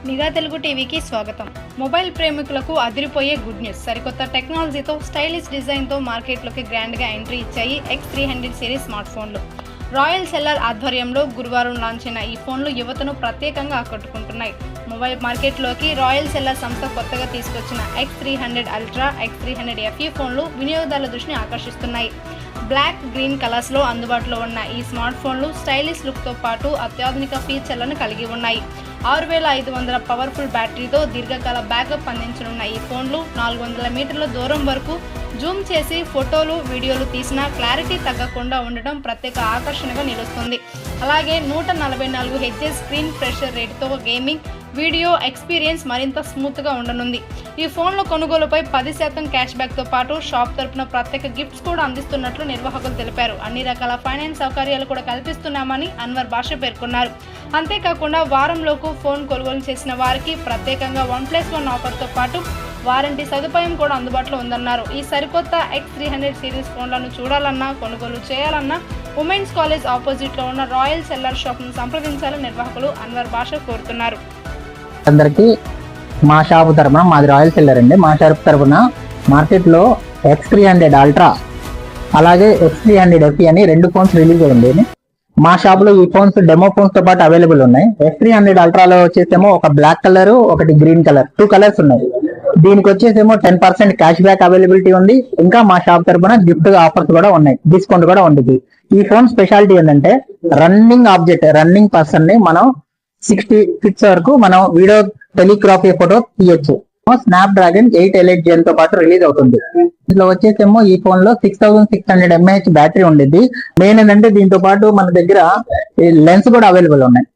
నిఘా తెలుగు టీవీకి స్వాగతం. మొబైల్ ప్రేమికులకు అదిరిపోయే గుడ్ న్యూస్. సరికొత్త టెక్నాలజీతో స్టైలిష్ డిజైన్తో మార్కెట్లోకి గ్రాండ్గా ఎంట్రీ ఇచ్చాయి X300 సిరీస్ స్మార్ట్ ఫోన్లు. రాయల్ సెల్లర్ ఆధ్వర్యంలో గురువారం లాంచ్ అయిన ఈ ఫోన్లు యువతను ప్రత్యేకంగా ఆకట్టుకుంటున్నాయి. మొబైల్ మార్కెట్లోకి రాయల్ సెల్లర్ సంస్థ కొత్తగా తీసుకొచ్చిన X300 అల్ట్రా, X300 FE ఫోన్లు వినియోగదారుల దృష్టిని ఆకర్షిస్తున్నాయి. బ్లాక్, గ్రీన్ కలర్స్లో అందుబాటులో ఉన్న ఈ స్మార్ట్ ఫోన్లు స్టైలిష్ లుక్తో పాటు అత్యాధునిక ఫీచర్లను కలిగి ఉన్నాయి. 6500 పవర్ఫుల్ బ్యాటరీతో దీర్ఘకాల బ్యాకప్ అందించనున్న ఈ ఫోన్లు 400 మీటర్ల దూరం వరకు జూమ్ చేసి ఫోటోలు, వీడియోలు తీసినా క్లారిటీ తగ్గకుండా ఉండటం ప్రత్యేక ఆకర్షణగా నిలుస్తుంది. అలాగే 144 Hz స్క్రీన్ ఫ్రెషర్ రేటుతో గేమింగ్, వీడియో ఎక్స్పీరియన్స్ మరింత స్మూత్గా ఉండనుంది. ఈ ఫోన్ల కొనుగోలుపై 10% క్యాష్ బ్యాక్తో పాటు షాప్ తరపున ప్రత్యేక గిఫ్ట్స్ కూడా అందిస్తున్నట్లు నిర్వాహకులు తెలిపారు. అన్ని రకాల ఫైనాన్స్ సౌకర్యాలు కూడా కల్పిస్తున్నామని అన్వర్ బాషా పేర్కొన్నారు. అంతేకాకుండా వారంలోపు ఫోన్ కొనుగోలు చేసిన వారికి ప్రత్యేకంగా 1+1 ఆఫర్తో పాటు వారంటీ సదుపాయం కూడా అందుబాటులో ఉందన్నారు. ఈ సరికొత్త X300 సిరీస్ ఫోన్లను చూడాలన్నా, కొనుగోలు చేయాలన్నా ఉమెన్స్ కాలేజ్ ఆపోజిట్లో ఉన్న రాయల్ సెల్లర్ షాప్ను సంప్రదించాలని నిర్వాహకులు అన్వర్ బాషా కోరుతున్నారు. అందరికీ మా షాపు తరపున, మాది రాయల్ సెల్లర్ అండి, మా షాపు తరపున మార్కెట్లో X300 అల్ట్రా అలాగే X300 FE అని 2 ఫోన్స్ రిలీజ్ అయ్యింది. మా షాప్ లో ఈ ఫోన్స్ డెమో ఫోన్స్ తో పాటు అవైలబుల్ ఉన్నాయి. X300 అల్ట్రాలో వచ్చేసేమో ఒక బ్లాక్ కలర్, ఒకటి గ్రీన్ కలర్, 2 కలర్స్ ఉన్నాయి. దీనికి వచ్చేసేమో 10% క్యాష్ బ్యాక్ అవైలబిలిటీ ఉంది. ఇంకా మా షాప్ తరపున గిఫ్ట్ ఆఫర్స్ కూడా ఉన్నాయి, డిస్కౌంట్ కూడా ఉంది. ఈ ఫోన్ స్పెషాలిటీ ఏంటంటే రన్నింగ్ పర్సన్ ని మనం 60 ఫీట్స్ వరకు మనం వీడియో టెలిగ్రాఫీ ఫోటో తీయొచ్చు. స్నాప్ డ్రాగన్ 8 ఎలైట్ జెన్ తో పాటు రిలీజ్ అవుతుంది. ఇందులో వచ్చేసేమో ఈ ఫోన్ లో 6600 mAh బ్యాటరీ ఉండేది. మెయిన్ ఏంటంటే దీంతో పాటు మన దగ్గర లెన్స్ కూడా అవైలబుల్ ఉన్నాయి.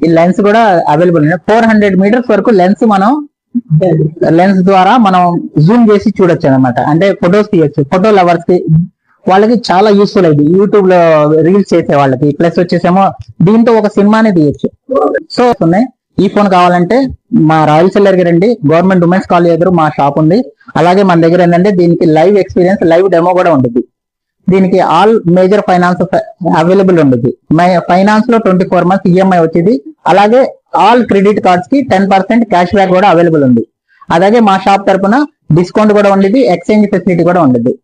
ఈ లెన్స్ కూడా అవైలబుల్ ఉన్నాయి. 400 మీటర్స్ వరకు లెన్స్ ద్వారా మనం జూమ్ చేసి చూడొచ్చు అనమాట. అంటే ఫొటోస్ తీయొచ్చు. ఫోటో లవర్స్ కి వాళ్ళకి చాలా యూస్ఫుల్ అయింది, యూట్యూబ్ లో రీల్స్ చేసే వాళ్ళకి. ప్లస్ వచ్చేసేమో దీంతో ఒక సినిమాని తీయొచ్చు. సో ఈ ఫోన్ కావాలంటే మా రాయల్ సెల్లర్ కి రండి. గవర్నమెంట్ ఉమెన్స్ కాలేజ్ ఎదురు మా షాప్ ఉంది. అలాగే మన దగ్గర ఏంటంటే దీనికి లైవ్ ఎక్స్పీరియన్స్, లైవ్ డెమో కూడా ఉంటుంది. దీనికి ఆల్ మేజర్ ఫైనాన్స్ అవైలబుల్ ఉంటుంది. ఫైనాన్స్ లో 24 months EMI వచ్చింది. అలాగే ఆల్ క్రెడిట్ కార్డ్స్ కి 10% క్యాష్ బ్యాక్ కూడా అవైలబుల్ ఉంది. అలాగే మా షాప్ తరపున డిస్కౌంట్ కూడా ఉండేది, ఎక్స్చేంజ్ ఫెసిలిటీ కూడా ఉండేది.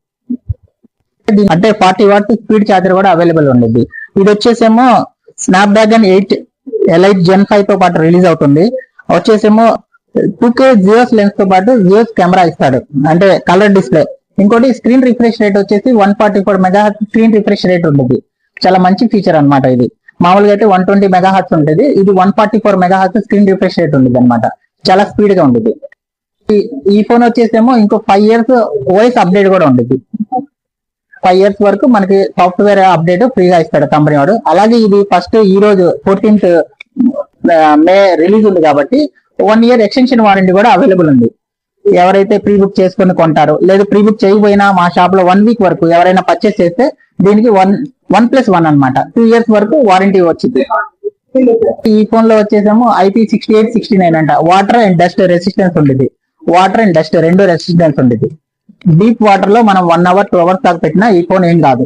అంటే 40 watts స్పీడ్ ఛార్జర్ కూడా అవైలబుల్ ఉండేది. ఇది వచ్చేసేమో స్నాప్ డ్రాగన్ 8 ఎలైట్ జెన్ 5 తో పాటు రిలీజ్ అవుతుంది. వచ్చేసేమో 2K జియోస్ లెన్స్ తో పాటు జియోస్ కెమెరా ఇస్తాడు, అంటే కలర్ డిస్ప్లే. ఇంకోటి స్క్రీన్ రిఫ్రెష్ రేట్ వచ్చేసి 144 MHz స్క్రీన్ రిఫ్రెష్ రేట్ ఉంటుంది. చాలా మంచి ఫీచర్ అనమాట. ఇది మామూలుగా అయితే 120 MHz ఉంటుంది. ఇది 144 MHz స్క్రీన్ రిఫ్రెష్ రేట్ ఉంటుంది అనమాట. చాలా స్పీడ్ గా ఉంటుంది. ఈ ఫోన్ వచ్చేసేమో ఇంకో 5 years ఓఎస్ అప్డేట్ కూడా ఉంటుంది. 5 years వరకు మనకి సాఫ్ట్వేర్ అప్డేట్ ఫ్రీగా ఇస్తాడు కంపెనీ వాడు. అలాగే ఇది ఫస్ట్ ఈ రోజు 14th మే రిలీజ్ ఉంది కాబట్టి 1 year ఎక్స్టెన్షన్ వారంటీ కూడా అవైలబుల్ ఉంది. ఎవరైతే ప్రీ బుక్ చేసుకుని కొంటారో, లేదు ప్రీ బుక్ చేయకపోయినా మా షాప్ లో 1 week వరకు ఎవరైనా పర్చేస్ చేస్తే దీనికి 1+1 అనమాట 2 years వరకు వారంటీ వచ్చింది. ఈ ఫోన్ లో వచ్చేసేమో IP6869 అంట. వాటర్ అండ్ డస్ట్ రెసిస్టెన్స్ ఉండేది. వాటర్ అండ్ డస్ట్ 2 రెసిస్టెన్స్ ఉండేది. డీప్ వాటర్ లో మనం 1 hour 2 hours దాకా పెట్టినా ఈ ఫోన్ ఏం కాదు.